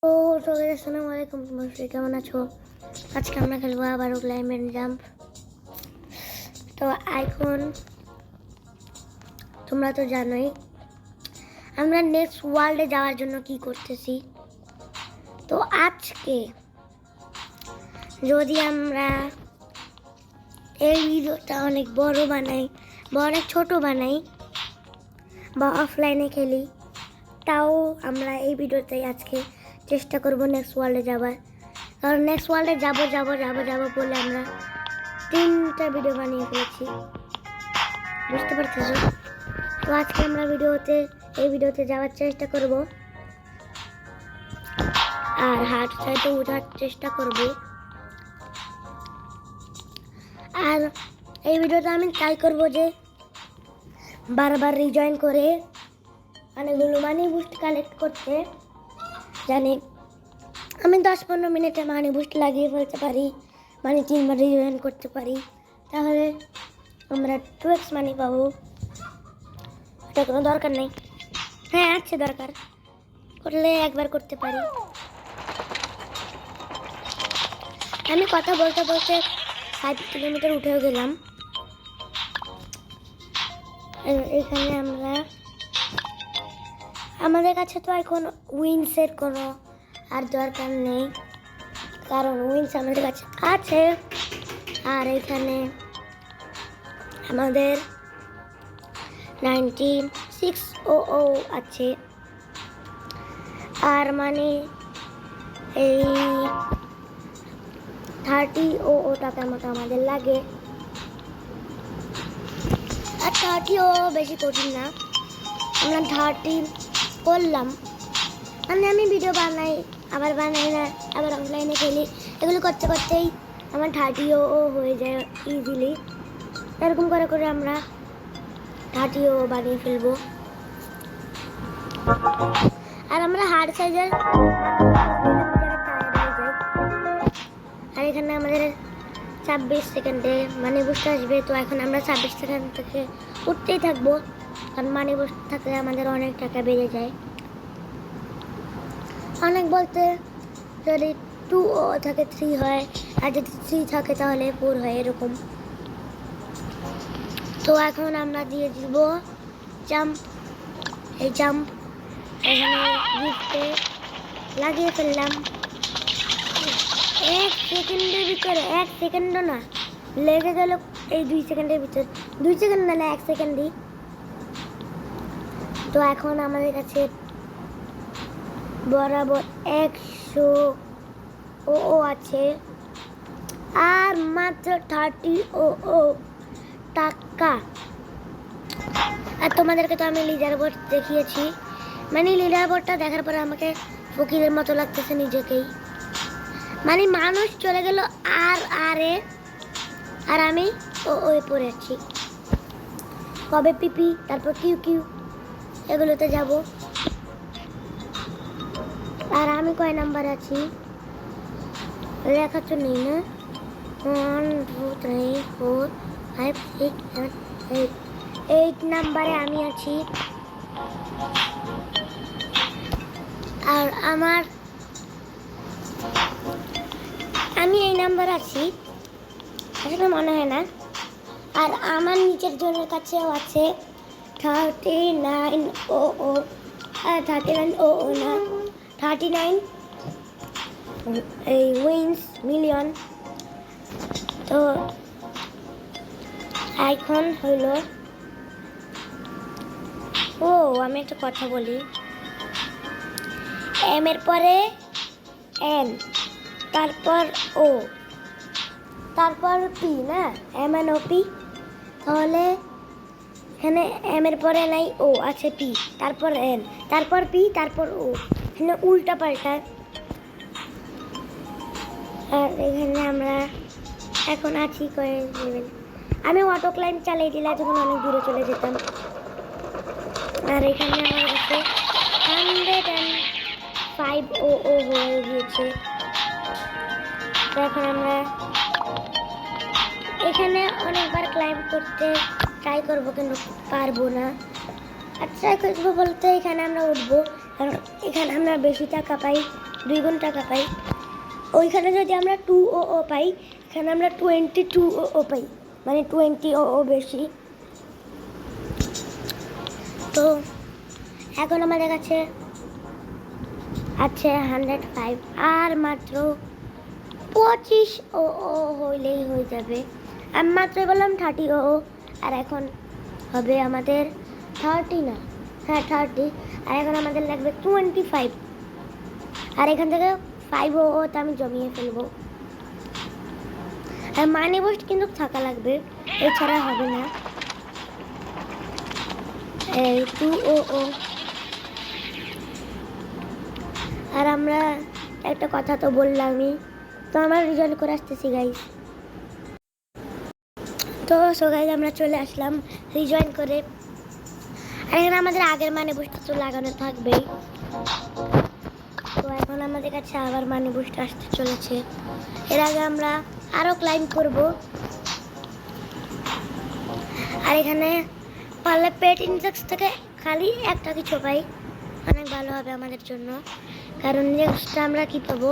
তো আসসালামু আলাইকুম, তোমরা সবাই কেমন আছো? আজকে আমরা খেলবো আবারও ক্লাইম্ব জাম্প। তো এখন তোমরা তো জানোই আমরা নেক্সট ওয়ার্ল্ডে যাওয়ার জন্য কি করতেছি। তো আজকে যদি আমরা এই ভিডিওটা অনেক বড় বানাই বা অনেক ছোট বানাই বা অফলাইনে খেলি, তাও আমরা এই ভিডিওতে আজকে চেষ্টা করবো নেক্সট ওয়ার্ল্ডে যাবার। কারণ নেক্সট ওয়ার্ল্ডে যাবো বলে আমরা 3টা ভিডিও বানিয়ে ফেলেছি, বুঝতে পারতেছো? তো আজকে আমরা এই ভিডিওতে যাওয়ার চেষ্টা করব আর হার্ট সাইডে উঠার চেষ্টা করব। আর এই ভিডিওতে আমি ট্রাই করব যে বারবার রিজয়েন করে অনেকগুলো মানি বুস্ট কালেক্ট করতে, জানি আমি 10-15 মিনিটে মানি বুস্ট লাগিয়ে ফেলতে পারি, মানে 3বার রিজয়েন করতে পারি, তাহলে আমরা 2x মানি পাবো। এটা কোনো দরকার নেই, হ্যাঁ আছে দরকার, করলে একবার করতে পারি। আমি কথা বলতে বলতে 5 কিলোমিটার উঠেও গেলাম। এখানে আমাদের কাছে তো এখন উইন্সের কোনো আর দরকার নেই, কারণ উইন্স আমাদের কাছে আছে। আর এখানে আমাদের 9600 আছে, আর মানে এই 30 টাকার মতো আমাদের লাগে। আর 30 বেশি কঠিন না, আমরা 30 করলাম, মানে আমি ভিডিও বানাই আবার বানাই না, আবার অনলাইনে খেলি, এগুলো করতে করতেই আমার 30 হয়ে যায় ইজিলি। এরকম করে করে আমরা 30 বানিয়ে ফেলবো। আর আমরা হার্ড সাইজের আর এখানে আমাদের 26 সেকেন্ডে মানি বুস্ট আসবে। তো এখন আমরা 26 সেকেন্ড থেকে উঠতেই থাকবো, কারণ মানি বুস্ট থাকলে আমাদের অনেক টাকা বেড়ে যায়। অনেক বলতে যদি 2 থাকে 3 হয়, আর যদি 3 থাকে তাহলে 4 হয়, এরকম। তো এখন আমরা দিয়ে দিব জাম্প। এই জাম্প এখানে গিফটে লাগিয়ে ফেললাম। 1 সেকেন্ডের ভিতরে, 1 সেকেন্ডও না, লেগে গেল এই 2 সেকেন্ডের ভিতরে, 2 সেকেন্ড না 1 সেকেন্ডই। তো এখন আমাদের কাছে বরাবর 100 আছে, আর মাত্র 30 টাকা। আর তোমাদেরকে তো আমি লিডার বোর্ড দেখিয়েছি, মানে লিডার বোর্ডটা দেখার পরে আমাকে ফকিরের মতো লাগতেছে নিজেকেই, মানে মানুষ চলে গেল আর আমি পড়ে আছি। কবে পিপি, তারপর কিউ এগুলোতে যাব। আর আমি কয় নাম্বার আছি লেখা তো নেই না, 1 2 3 4 5 6 7 8 নাম্বারে আমি আছি। আর আমি এই নাম্বার আছি, আসলে মনে হয় না। আর আমার নিচের জনের কাছেও আছে 39 না 39 এই উইন্স মিলিয়ন। তো এখন হলো আমি একটা কথা বলি, এম এর পরে এন, তারপর ও, তারপর পি, না এম এন ও পি। তাহলে এখানে এম এর পরে নাই ও, আছে পি, তারপর এন, তারপর পি, তারপর ও, এখানে উল্টা পাল্টা। আর এখানে আমরা এখন আছি কয়েন লেভেল। আমি অটো ক্লাইম্ব চালিয়ে দিলে যখন অনেক দূরে চলে যেতাম। আর এখানে আমার কাছে 105 হয়ে গিয়েছে। তো এখন আমরা এখানে অনেকবার ক্লাইম্ব করতে ট্রাই করবো, কিন্তু পারবো না। আর ট্রাই করবো বলতে এখানে আমরা উঠবো, কারণ এখানে আমরা বেশি টাকা পাই, 2 গুণ টাকা পাই। ওইখানে যদি আমরা 200 পাই, এখানে আমরা 2200 পাই, মানে 20 বেশি। তো এখন আমাদের কাছে আছে 105, আর মাত্র 25 হইলেই হয়ে যাবে। আমি মাত্র বললাম 30 আর এখন হবে আমাদের 30 না, হ্যাঁ 30, আর এখন আমাদের লাগবে 25, আর এখান থেকে 5 তো আমি জমিয়ে ফেলবো। আর মানি বুস্ট কিন্তু থাকা লাগবে, এছাড়া হবে না। এই 200, আর আমরা একটা কথা তো বললামই, তো আমরা রিজয়েন করে আসতেছি গাইস। তো সো গাইস আমরা চলে আসলাম রিজয়েন করে, আর এখানে আমাদের আগের মানি বুস্ট তো লাগানো থাকবেই। তো এখন আমাদের কাছে আবার মানি বুস্ট আসতে চলেছে। এর আগে আমরা আরও ক্লাইম্ব করব, আর এখানে পারলে পেট ইনসেক্টস থেকে খালি একটা কিছু পাই, অনেক ভালো হবে আমাদের জন্য। কারণ নেক্সট আমরা কি পাবো,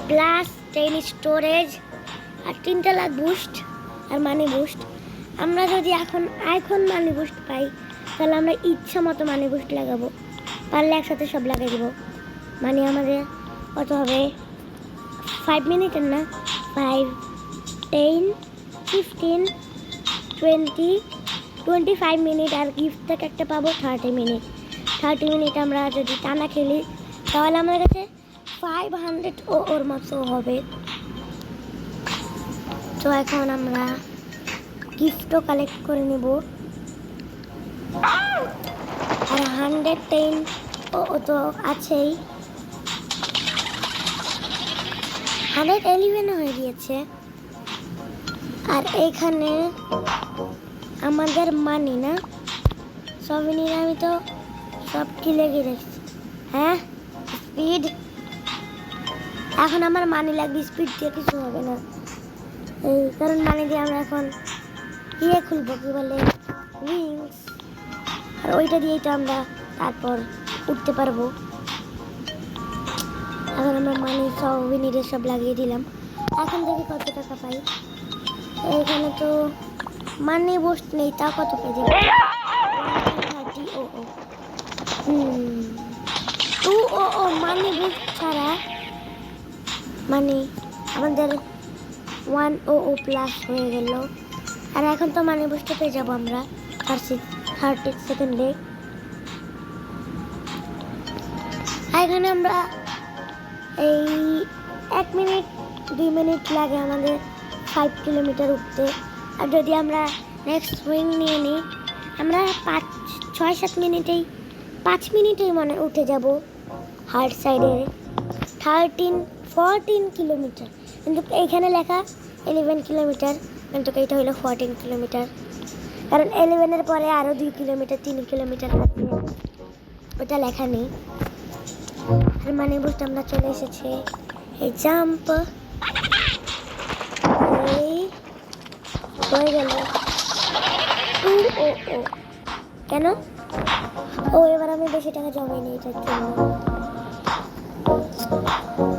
প্লাস 10 স্টোরেজ আর 3টা লাখ বুস্ট আর মানি বুস্ট। আমরা যদি এখন মানি বুস্ট পাই, তাহলে আমরা ইচ্ছা মতো মানি বুস্ট লাগাবো, পারলে একসাথে সব লাগিয়ে দেবো। মানে আমাদের কত হবে, 5 মিনিটের না, 5, 10, 15, 20, 25 মিনিট, আর গিফট থেকে একটা পাবো 30 মিনিট। 30 মিনিট আমরা যদি টানা খেলি, তাহলে আমাদের কাছে 500 ওর মতো হবে। তো এখন আমরা গিফটও কালেক্ট করে নেব, আর 110 তো আছেই, 111 হয়ে গিয়েছে। আর এখানে আমাদের মানি না, সবই নিয়ে আমি তো সব কিলে গিয়েছি। হ্যাঁ স্পিড, এখন আমার মানি লাগবে, স্পিড দিয়ে কিছু হবে না। এই কারণ মানি দিয়ে আমরা এখন খুলবো, কি বলে, উইংস, আর ওইটা দিয়েই তো আমরা তারপর উঠতে পারবো। এখন আমরা মানি সব উইনিরে সব লাগিয়ে দিলাম। এখন দেখি কত টাকা পাই। এখানে তো মানি বুস্ট নেই, তা কত পেয়ে যাবে, 200 মানি বুস্ট ছাড়া, মানে আমাদের 100 প্লাস হয়ে গেল। আর এখন তো মানি বুস্টে পেয়ে যাবো আমরা 30 সেকেন্ডে। এখানে আমরা এই 1 মিনিট 2 মিনিট লাগে আমাদের 5 কিলোমিটার উঠতে। আর যদি আমরা নেক্সট সুইং নিয়ে নিই, আমরা 6-7 মিনিটেই 5 মিনিটেই মনে উঠে যাব হার্ড সাইডে 14 কিলোমিটার। কিন্তু এইখানে লেখা 11 কিলোমিটার, কিন্তু এইটা হলো 14 কিলোমিটার, কারণ 11-এর পরে আরও 2 কিলোমিটার 3 কিলোমিটার আছে, ওটা লেখা নেই। আর মানে বুঝতে আমরা চলে এসেছে এই জাম্প, এই হয়ে গেল 200। কেন এবার আমি বেশি টাকা জমাই নিই এটার জন্য।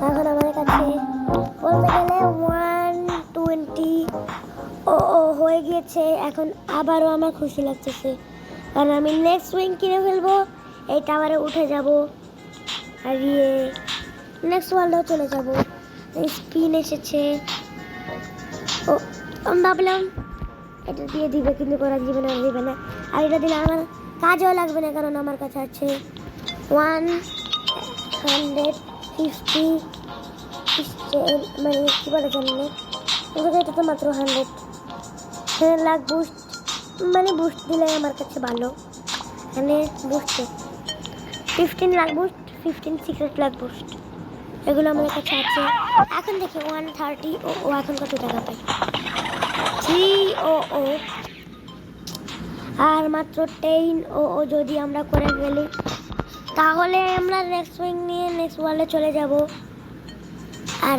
এখন আমাদের কাছে বলতে গেলে 120 হয়ে গিয়েছে। এখন আবারও আমার খুশি লাগতেছে, কারণ আমি নেক্সট সুইং কিনে ফেলবো, এই টাওয়ারে উঠে যাব, আর নেক্সট ওয়ার্ল্ডেও চলে যাব। স্পিন এসেছে, আমি ভাবলাম এটা দিয়ে দিবে, কিন্তু করা দিবে না। আর এটা দিলে আমার কাজও লাগবে না, কারণ আমার কাছে আছে 150, মানে কী বলে জানি না, এটা তো মাত্র 100 লাখ বুস্ট, মানে বুস্ট দিলে আমার কাছে ভালো। এখানে বুস্টে 15 lakh boost, 15 secret lakh boost, এগুলো আমাদের কাছে আছে। এখন দেখি 130 এখন কত টাকা পাই, 300। আর মাত্র 10 যদি আমরা করে ফেলি, তাহলে আমরা নেক্সট সুইং নিয়ে নেক্সট ওয়ার্ল্ডে চলে যাব। আর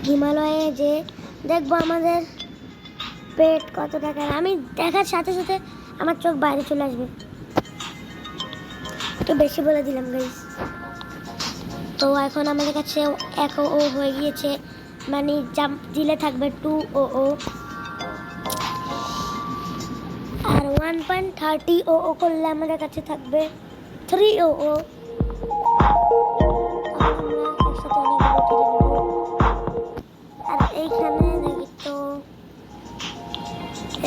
হিমালয়ে যে দেখবো আমাদের পেট কত টাকা, আমি দেখার সাথে সাথে আমার চোখ বাইরে চলে আসবে। একটু বেশি বলে দিলাম গাইস। তো এখন আমাদের কাছে 1 ও হয়ে গিয়েছে, মানে জাম্প দিলে থাকবে 2 ও আর 1.30 ও করলে আমাদের কাছে থাকবে 3 ও আর এইখানে দেখি তো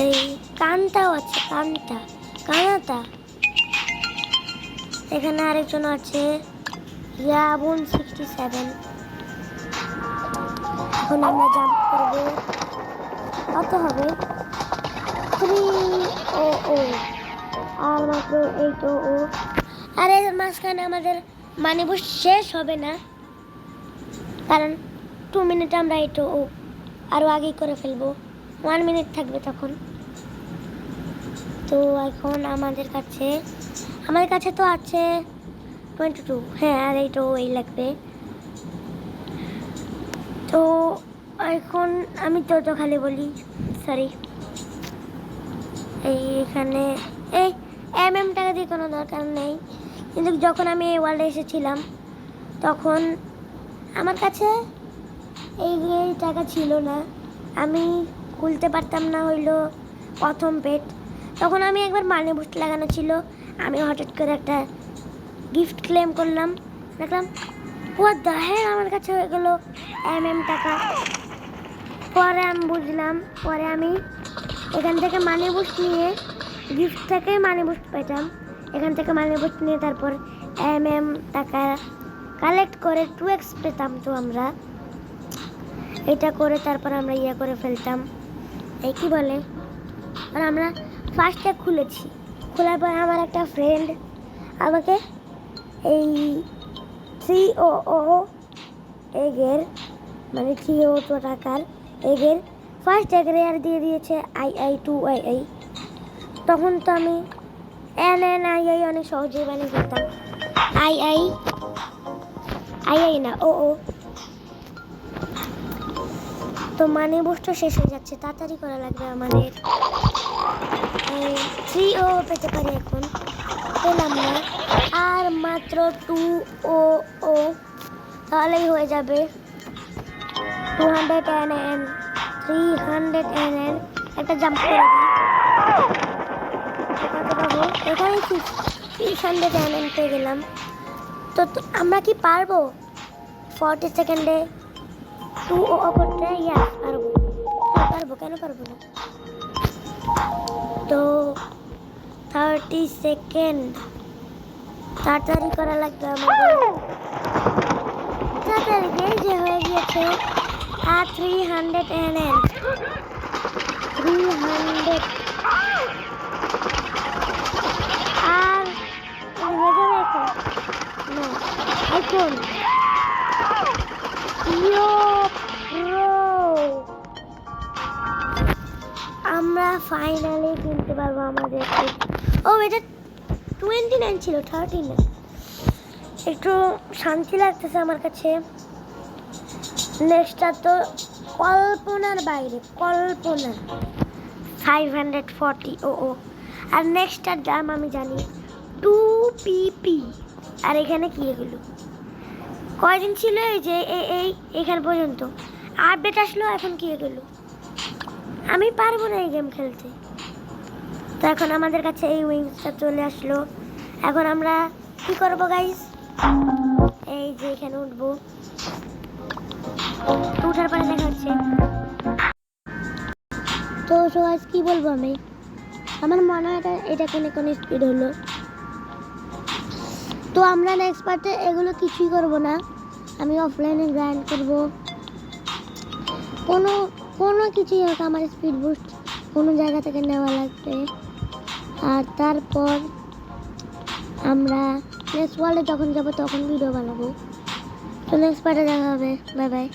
এই কানটাও আছে, কানাতা এখানে আরেকজন আছে ইয়াবুন 67। এখন আমরা জাম্প করবো, কত হবে 3 ও আর মাত্র 8 ও আর এর মাঝখানে আমাদের মানি বুস্ট শেষ হবে না, কারণ 2 মিনিটে আমরা 8 ও আরও আগেই করে ফেলবো, 1 মিনিট থাকবে তখন। তো এখন আমাদের কাছে তো আছে 22, হ্যাঁ আর 8 ও এই লাগবে। তো এখন আমি তো খালি বলি সরি, এইখানে এই টাকা দিয়ে কোনো দরকার নেই, কিন্তু যখন আমি এই ওয়ার্ল্ডে এসেছিলাম তখন আমার কাছে এই টাকা ছিল না, আমি খুলতে পারতাম না, হইলো প্রথম পেট। তখন আমি একবার মানি বুস্ট লাগানো ছিল, আমি হঠাৎ করে একটা গিফট ক্লেম করলাম, দেখলাম হোয়াট দ্য হেল, আমার কাছে হয়ে গেলো টাকা। পরে আমি বুঝলাম, পরে আমি এখান থেকে মানি বুস্ট নিয়ে, গিফট থেকে মানি বুস্ট পেতাম, এখান থেকে মানি বুস্ট নিয়ে তারপর টাকা কালেক্ট করে 2x পেতাম। তো আমরা এটা করে তারপর আমরা করে ফেলতাম, এই কি বলে, আর আমরা ফার্স্টে খুলেছি, খোলার পর আমার একটা ফ্রেন্ড আমাকে এই 3 ও এগের, মানে 3 ও টাকার এগের ফার্স্ট এগ রেয়ার দিয়ে দিয়েছে II তখন তো আমি NNII অনেক সহজেই বানিয়ে ফেলতাম, II না ও তো মানি বুস্ট শেষ হয়ে যাচ্ছে, তাড়াতাড়ি করা লাগবে আমাদের। 3 ও পেতে পারি এখন, পেলাম না, আর মাত্র 2 ও তাহলেই হয়ে যাবে 200 300 একটা জাম্প করে দিই, কত পাবো এখানে 600 পেয়ে গেলাম। তো আমরা কি পারবো 40 সেকেন্ডে 2 ও করতে? ইয়াস পারবো, কেন পারবো না। তো 30 সেকেন্ড তাড়াতাড়ি করা লাগবে আমাদের, তাড়াতাড়ি যে হয়ে গিয়েছে। আর 300 আর হয়ে যাবে এখন আমরা ফাইনালি কিনতে পারবো আমাদের। ও এটা 29 ছিল, 30 না, একটু শান্তি লাগতেছে আমার কাছে। নেক্সটটা তো কল্পনার বাইরে, 540 ও আর নেক্সটটার দাম আমি জানি 2 PP। আর এখানে কি এগুলো কয়দিন ছিল, এই যে এইখান পর্যন্ত আপডেট আসলো, এখন কি এগুলো, আমি পারবো না এই গেম খেলতে। তো এখন আমাদের কাছে এই উইংসটা চলে আসলো, এখন আমরা কি করবো গাইস, এই যে এখানে উঠবো, উঠার পরে দেখা হচ্ছে। তো সবাই কি বলবো, আমার মনে হয় এটা কোন স্পিড হলো। তো আমরা নেক্সট পার্টে এগুলো কিছুই করব না, আমি অফলাইনে গ্রাইন্ড করব, কোনো কিছুই হোক আমার স্পিড বুস্ট কোনো জায়গা থেকে নেওয়া লাগবে। আর তারপর আমরা নেক্সট ওয়ার্ল্ডে যখন যাব তখন ভিডিও বানাবো। তো নেক্সট পার্টে দেখা হবে, বাই বাই।